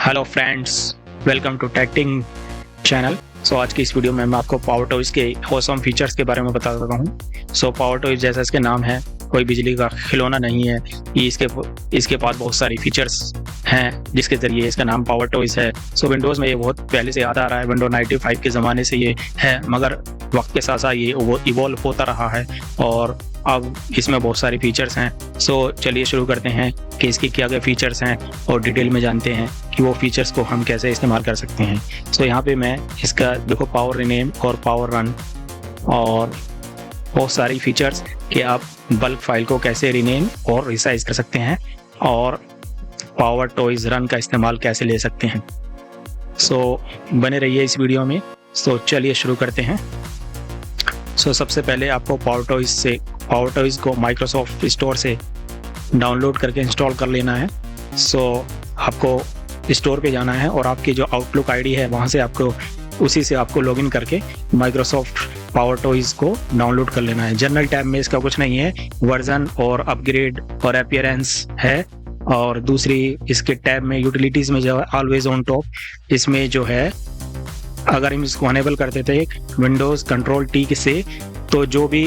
Hello friends, welcome to Tecting channel. आज की इस वीडियो में मैं आपको पावर टॉयज के ऑसम फीचर्स के बारे में बता देता हूँ। पावर टॉयज जैसा इसके नाम है, कोई बिजली का खिलौना नहीं है। ये इसके पास बहुत सारी फीचर्स हैं जिसके जरिए इसका नाम पावर टॉयज है। विंडोज़ में ये बहुत पहले से आता आ रहा है, विंडो 95 के ज़माने से ये है, मगर वक्त के साथ साथ ये इवॉल्व होता रहा है और अब इसमें बहुत सारे फीचर्स हैं। चलिए शुरू करते हैं कि इसके क्या क्या फीचर्स हैं और डिटेल में जानते हैं कि वो फीचर्स को हम कैसे इस्तेमाल कर सकते हैं। यहाँ पे मैं इसका देखो पावर रीनेम और पावर रन और बहुत सारी फीचर्स कि आप बल्क फाइल को कैसे रीनेम और रिसाइज कर सकते हैं और पावर टॉयज रन का इस्तेमाल कैसे ले सकते हैं। बने रहिए इस वीडियो में। चलिए शुरू करते हैं। सबसे पहले आपको पावर टॉयज को माइक्रोसॉफ्ट स्टोर से डाउनलोड करके इंस्टॉल कर लेना है। आपको स्टोर पे जाना है और आपकी जो आउटलुक आईडी है वहाँ से उसी से आपको लॉगिन करके माइक्रोसॉफ्ट पावर टॉयज को डाउनलोड कर लेना है। जनरल टैब में इसका कुछ नहीं है, वर्जन और अपग्रेड और अपीयरेंस है। और दूसरी इसके टैब में यूटिलिटीज में जो है ऑलवेज ऑन टॉप, इसमें जो है अगर हम इसको अनेबल करते थे विंडोज़ कंट्रोल टी से, तो जो भी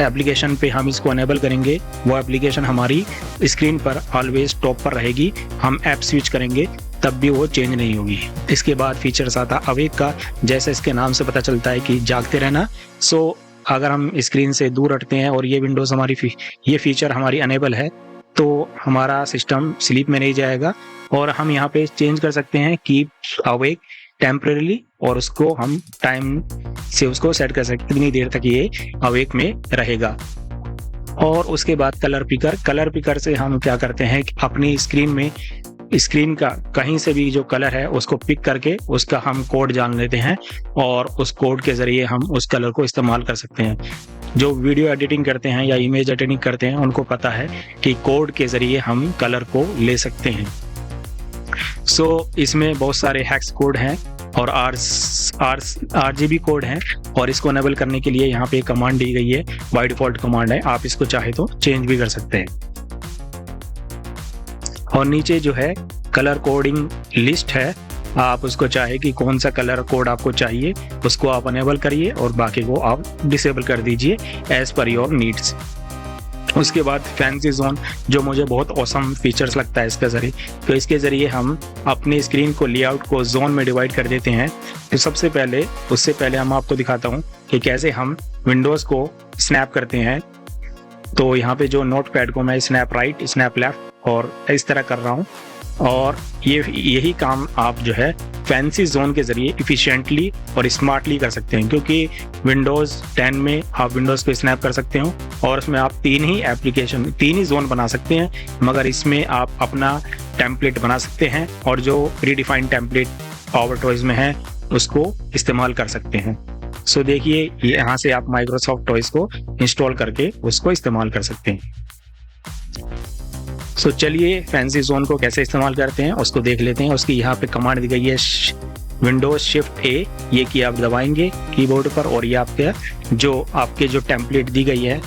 एप्लीकेशन पे हम इसको अनेबल करेंगे वो एप्लीकेशन हमारी स्क्रीन पर ऑलवेज टॉप पर रहेगी। हम ऐप स्विच करेंगे तब भी वो चेंज नहीं होगी। इसके बाद फीचर्स आता अवेक का, जैसे इसके नाम से पता चलता है कि जागते रहना। अगर हम स्क्रीन से दूर हटते हैं और ये विंडोज़ ये फीचर हमारी अनेबल है तो हमारा सिस्टम स्लीप में नहीं जाएगा और हम यहाँ पे चेंज कर सकते हैं कीप अवेक टेम्परेली और उसको हम टाइम से उसको सेट कर सकते हैं कितनी देर तक ये अवेक में रहेगा। और उसके बाद कलर पिकर से हम क्या करते हैं कि अपनी स्क्रीन का कहीं से भी जो कलर है उसको पिक करके उसका हम कोड जान लेते हैं और उस कोड के जरिए हम उस कलर को इस्तेमाल कर सकते हैं। जो वीडियो एडिटिंग करते हैं या इमेज एडिटिंग करते हैं उनको पता है कि कोड के जरिए हम कलर को ले सकते हैं। इसमें बहुत सारे हैक्स कोड हैं और RGB कोड हैं और इसको अनेबल करने के लिए यहाँ पे कमांड दी गई है, बाय डिफॉल्ट कमांड है, आप इसको चाहे तो चेंज भी कर सकते हैं। और नीचे जो है कलर कोडिंग लिस्ट है, आप उसको चाहे कि कौन सा कलर कोड आपको चाहिए उसको आप अनेबल करिए और बाकी को आप डिसेबल कर दीजिए एज पर योर नीड्स। उसके बाद फैंसी जोन, जो मुझे बहुत ऑसम फीचर्स लगता है इसके जरिए, तो इसके ज़रिए हम अपनी स्क्रीन को लेआउट को जोन में डिवाइड कर देते हैं। तो उससे पहले हम आपको दिखाता हूँ कि कैसे हम विंडोज़ को स्नैप करते हैं। तो यहाँ पे जो नोट पैड को मैं स्नैप राइट स्नैप लेफ्ट और इस तरह कर रहा हूँ और यही काम आप जो है फैंसी जोन के जरिए इफिशिएंटली और स्मार्टली कर सकते हैं, क्योंकि विंडोज़ 10 में आप विंडोज़ को स्नैप कर सकते हो और उसमें आप तीन ही जोन बना सकते हैं, मगर इसमें आप अपना टेम्पलेट बना सकते हैं और जो प्रीडिफाइंड टेम्पलेट पावर टॉयज में है उसको इस्तेमाल कर सकते हैं। देखिए यहाँ से आप माइक्रोसॉफ्ट टॉयज को इंस्टॉल करके उसको इस्तेमाल कर सकते हैं। चलिए फैंसी जोन को कैसे इस्तेमाल करते हैं उसको देख लेते हैं। उसकी यहाँ पे कमांड दी गई है विंडोज शिफ्ट ए, ये की आप दबाएंगे कीबोर्ड पर और ये आपके जो टेम्पलेट दी गई है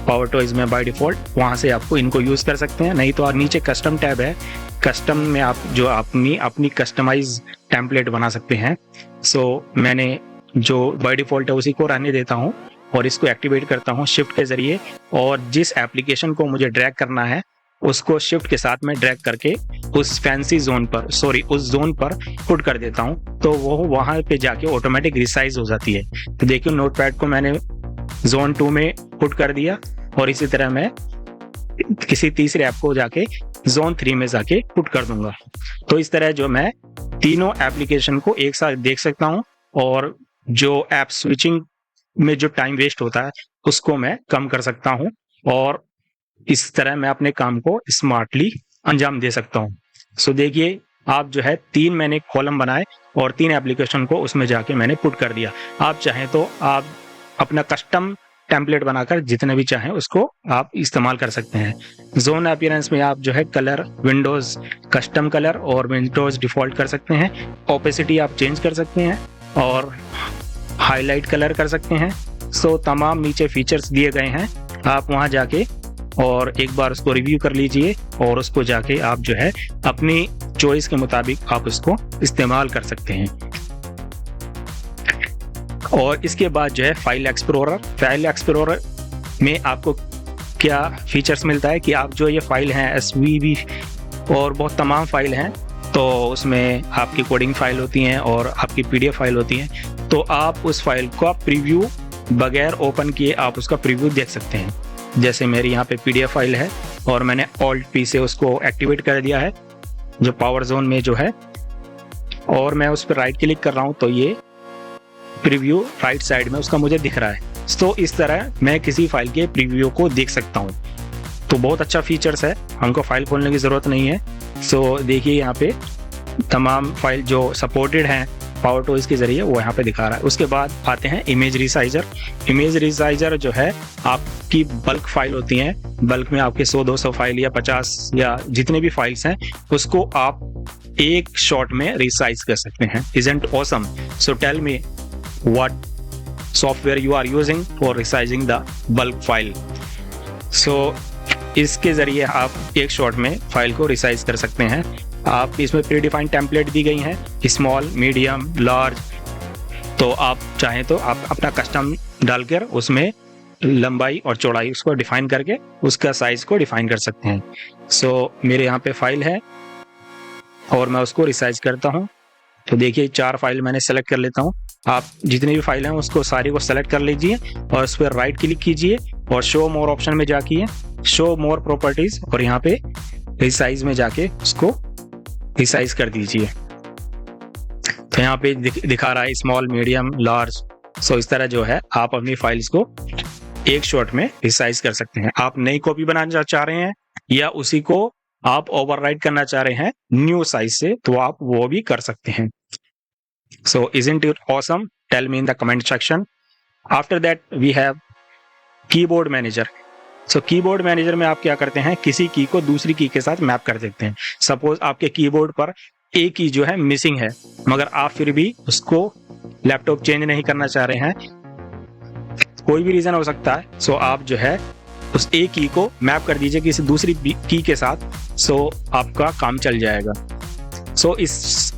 पावर टॉयज में बाय डिफॉल्ट, वहाँ से आपको इनको यूज़ कर सकते हैं। नहीं तो और नीचे कस्टम टैब है, कस्टम में आप जो अपनी कस्टमाइज टेम्पलेट बना सकते हैं। मैंने जो बाय डिफॉल्ट है उसी को रहने देता हूँ और इसको एक्टिवेट करता हूँ शिफ्ट के जरिए, और जिस एप्लीकेशन को मुझे ड्रैग करना है उसको शिफ्ट के साथ में ड्रैग करके उस जोन पर पुट कर देता हूँ, तो वो वहाँ पे जाके ऑटोमेटिक रिसाइज हो जाती है। तो देखिए नोटपैड को मैंने जोन 2 में पुट कर दिया और इसी तरह मैं किसी तीसरे ऐप को जाके जोन 3 में जाके पुट कर दूंगा। तो इस तरह जो मैं तीनों एप्लीकेशन को एक साथ देख सकता हूँ और जो ऐप स्विचिंग में जो टाइम वेस्ट होता है उसको मैं कम कर सकता हूँ और इस तरह मैं अपने काम को स्मार्टली अंजाम दे सकता हूँ। देखिए आप जो है 3 मैंने कॉलम बनाए और 3 एप्लीकेशन को उसमें जाके मैंने पुट कर दिया। आप चाहें तो आप अपना कस्टम टेम्पलेट बनाकर जितने भी चाहें उसको आप इस्तेमाल कर सकते हैं। जोन अपीयरेंस में आप जो है कलर विंडोज कस्टम कलर और विंडोज डिफॉल्ट कर सकते हैं। ओपेसिटी आप चेंज कर सकते हैं और हाईलाइट कलर कर सकते हैं। तमाम नीचे फीचर्स दिए गए हैं, आप वहाँ जाके और एक बार उसको रिव्यू कर लीजिए और उसको जाके आप जो है अपनी चॉइस के मुताबिक आप उसको इस्तेमाल कर सकते हैं। और इसके बाद जो है फाइल एक्सप्लोरर में आपको क्या फीचर्स मिलता है कि आप जो ये फाइल हैं SVB और बहुत तमाम फाइल हैं, तो उसमें आपकी कोडिंग फाइल होती हैं और आपकी PDF फाइल होती हैं, तो आप उस फाइल को आप प्रीव्यू बगैर ओपन किए आप उसका प्रीव्यू देख सकते हैं। जैसे मेरी यहाँ पे PDF फाइल है और मैंने Alt+P से उसको एक्टिवेट कर दिया है जो पावर जोन में जो है, और मैं उस पर राइट क्लिक कर रहा हूँ तो ये प्रीव्यू राइट साइड में उसका मुझे दिख रहा है। तो इस तरह मैं किसी फाइल के प्रीव्यू को देख सकता हूँ। तो बहुत अच्छा फीचर्स है, हमको फाइल खोलने की ज़रूरत नहीं है। सो देखिए यहाँ पे तमाम फाइल जो सपोर्टेड हैं पावर टूल्स के ज़रिए वो यहाँ पे दिखा रहा है। उसके बाद आते हैं इमेज रिसाइजर जो है आपकी बल्क फाइल होती हैं, बल्क में आपके 100-200 फाइल या 50 या जितने भी फाइल्स हैं उसको आप एक शॉट में रिसाइज कर सकते हैं। Isn't awesome? So tell me what software you are using for resizing the bulk file. So इसके ज़रिए आप एक शॉट में फाइल को रिसाइज कर सकते हैं। आप इसमें प्रीडिफाइंड टेम्पलेट दी गई हैं, स्मॉल, मीडियम, लार्ज, तो आप चाहें तो आप अपना कस्टम डालकर उसमें लंबाई और चौड़ाई उसको डिफाइन करके उसका साइज को डिफाइन कर सकते हैं। सो मेरे यहाँ पे फाइल है और मैं उसको रिसाइज करता हूँ। तो देखिए 4 फाइल मैंने सेलेक्ट कर लेता हूँ। आप जितनी भी फाइल हैं उसको सारी को सेलेक्ट कर लीजिए और उस पर राइट क्लिक कीजिए और शो मोर ऑप्शन में जाके शो मोर प्रॉपर्टीज और यहाँ पे रिसाइज में जाके उसको रिसाइज कर दीजिए। तो यहाँ पे दिखा रहा है स्मॉल, मीडियम, लार्ज। सो इस तरह जो है आप अपनी फाइल्स को एक शॉट में रिसाइज कर सकते हैं। आप नई कॉपी बनाना चाह रहे हैं या उसी को आप ओवरराइट करना चाह रहे हैं न्यू साइज से, तो आप वो भी कर सकते हैं। So isn't it awesome? Tell me in the comment section. After that we have keyboard manager. So keyboard manager में आप क्या करते हैं, किसी की को दूसरी की के साथ मैप कर देते हैं। सपोज आपके कीबोर्ड पर एक की जो है मिसिंग है, मगर आप फिर भी उसको लैपटॉप चेंज नहीं करना चाह रहे हैं, कोई भी रीजन हो सकता है। सो आप जो है उस एक की को मैप कर दीजिए किसी दूसरी की के साथ, सो आपका काम चल जाएगा। सो इस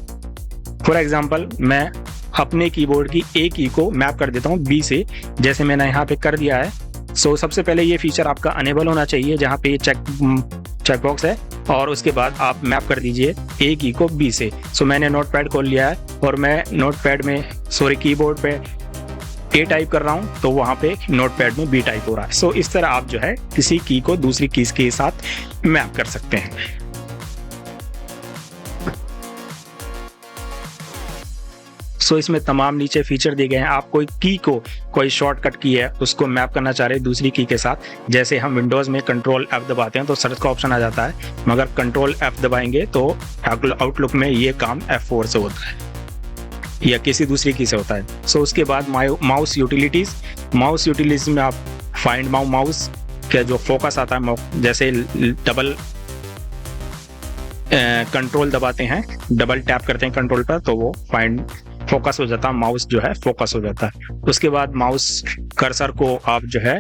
फॉर एग्जाम्पल मैं अपने कीबोर्ड की ए की को मैप कर देता हूँ B से, जैसे मैंने यहाँ पे कर दिया है। सो सबसे पहले ये फीचर आपका अनेबल होना चाहिए जहाँ पे चेक बॉक्स है, और उसके बाद आप मैप कर दीजिए ए की को B से। सो मैंने नोटपैड खोल लिया है और मैं नोटपैड में कीबोर्ड पे A टाइप कर रहा हूँ, तो वहाँ पे नोटपैड में B टाइप हो रहा है। सो इस तरह आप जो है किसी की को दूसरी की के साथ मैप कर सकते हैं। सो इसमें तमाम नीचे फीचर दिए गए हैं। आप कोई की को, कोई शॉर्टकट की है उसको मैप करना चाह रहे हैं दूसरी की के साथ, जैसे हम विंडोज में कंट्रोल F दबाते हैं तो सर्च का ऑप्शन आ जाता है, मगर कंट्रोल F दबाएंगे तो आउटलुक में ये काम F4 से होता है या किसी दूसरी की से होता है। सो उसके बाद माउस यूटिलिटीज में आप फाइंड माउस का जो फोकस आता है, जैसे डबल कंट्रोल दबाते हैं, डबल टैप करते हैं कंट्रोल पर, तो वो फाइंड फोकस हो जाता है, माउस जो है फोकस हो जाता है। उसके बाद माउस कर्सर को आप जो है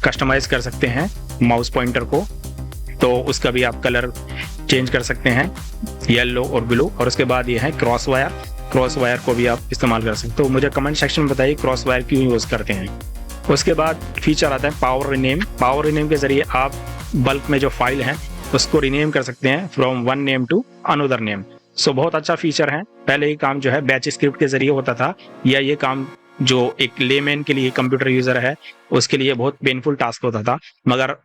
कस्टमाइज कर सकते हैं, माउस पॉइंटर को, तो उसका भी आप कलर चेंज कर सकते हैं, येलो और ब्लू। और उसके बाद ये है क्रॉस वायर को भी आप इस्तेमाल कर सकते हो। तो मुझे कमेंट सेक्शन में बताइए क्रॉस वायर क्यों यूज़ करते हैं। उसके बाद फीचर आता है पावर रीनेम के जरिए आप बल्क में जो फाइल है उसको रीनेम कर सकते हैं from one name to another name. So बहुत अच्छा फीचर है। पहले ये काम जो है बैच स्क्रिप्ट के जरिए होता था, या ये काम जो एक लेमैन के लिए, कंप्यूटर यूजर है उसके लिए बहुत पेनफुल टास्क होता था, मगर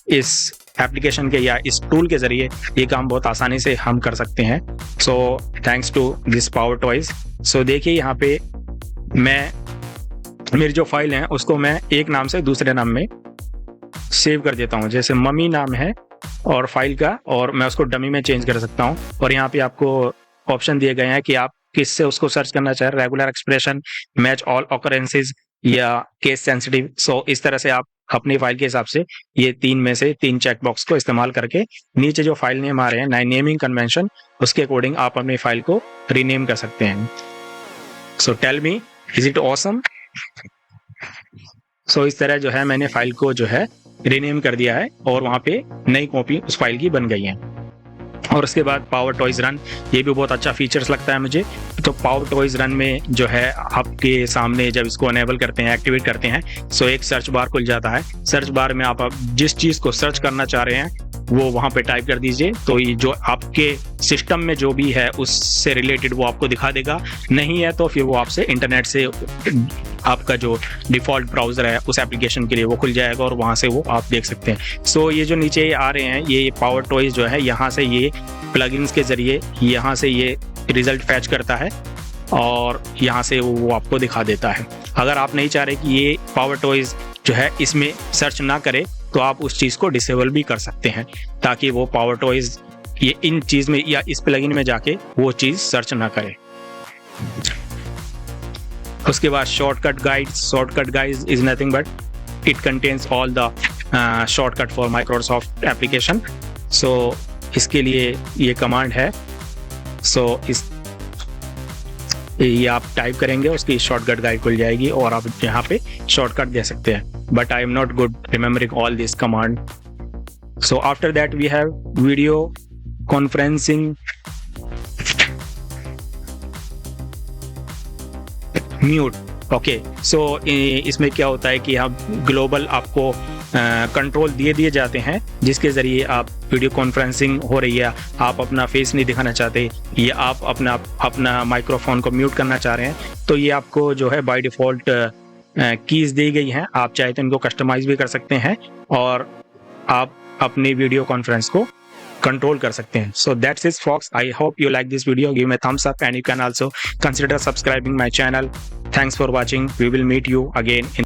इस एप्लीकेशन के या इस टूल के जरिए ये काम बहुत आसानी से हम कर सकते हैं। So thanks to this power toys. So देखिए यहाँ पे मैं मेरी जो फाइल है उसको मैं एक नाम से दूसरे नाम में सेव कर देता हूँ, जैसे मम्मी नाम है और फाइल का, और मैं उसको डमी में चेंज कर सकता हूँ। और यहाँ पे आपको ऑप्शन दिए गए हैं कि आप किससे उसको सर्च करना चाह रहे हैं, regular expression, match all occurrences या केस सेंसिटिव। सो इस तरह से आप अपनी फाइल के हिसाब से ये 3 में से 3 चेक बॉक्स को इस्तेमाल करके नीचे जो फाइल नेम आ रहे हैं नेमिंग कन्वेंशन, उसके अकॉर्डिंग आप अपनी फाइल को रीनेम कर सकते हैं। So tell me, is it awesome? So इस तरह जो है मैंने फाइल को जो है रीनेम कर दिया है और वहाँ पे नई कॉपी उस फाइल की बन गई है। और उसके बाद पावर टॉयज रन, ये भी बहुत अच्छा फीचर्स लगता है मुझे। तो पावर टॉयज रन में जो है आपके सामने जब इसको अनेबल करते हैं, एक्टिवेट करते हैं, सो एक सर्च बार खुल जाता है। सर्च बार में आप जिस चीज़ को सर्च करना चाह रहे हैं वो वहाँ पे टाइप कर दीजिए, तो ये जो आपके सिस्टम में जो भी है उससे रिलेटेड वो आपको दिखा देगा। नहीं है तो फिर वो आपसे इंटरनेट से आपका जो डिफ़ॉल्ट ब्राउज़र है उस एप्लीकेशन के लिए वो खुल जाएगा और वहाँ से वो आप देख सकते हैं। सो ये जो नीचे आ रहे हैं ये पावर टॉयज जो है, यहाँ से ये प्लगइन्स के ज़रिए यहाँ से ये रिज़ल्ट फैच करता है और यहाँ से वो आपको दिखा देता है। अगर आप नहीं चाह रहे कि ये पावर टॉयज जो है इसमें सर्च ना करे तो आप उस चीज़ को डिसेबल भी कर सकते हैं, ताकि वो पावर टॉयज ये इन चीज़ में या इस प्लगइन में जाके वो चीज़ सर्च ना करे। उसके बाद shortcut guides is nothing but it contains all the shortcut for Microsoft application. So इसके लिए ये कमांड है। सो ये आप टाइप करेंगे उसकी शॉर्टकट गाइड खुल जाएगी और आप यहाँ पे शॉर्टकट दे सकते हैं। But I am not good remembering all this command. So after that we have video conferencing mute. Okay, so इसमें क्या होता है कि हम ग्लोबल आपको कंट्रोल दिए जाते हैं जिसके ज़रिए आप वीडियो कॉन्फ्रेंसिंग हो रही है, आप अपना फेस नहीं दिखाना चाहते या आप अपना माइक्रोफोन को म्यूट करना चाह रहे हैं, तो ये आपको जो है बाय डिफ़ॉल्ट कीज़ दी गई हैं। आप चाहे तो इनको कस्टमाइज़ भी कर सकते हैं और आप अपनी वीडियो कॉन्फ्रेंस को कंट्रोल कर सकते हैं। So that's it folks. I hope you like this video. Give me a thumbs up and you can also consider subscribing my channel. Thanks for watching. We will meet you again in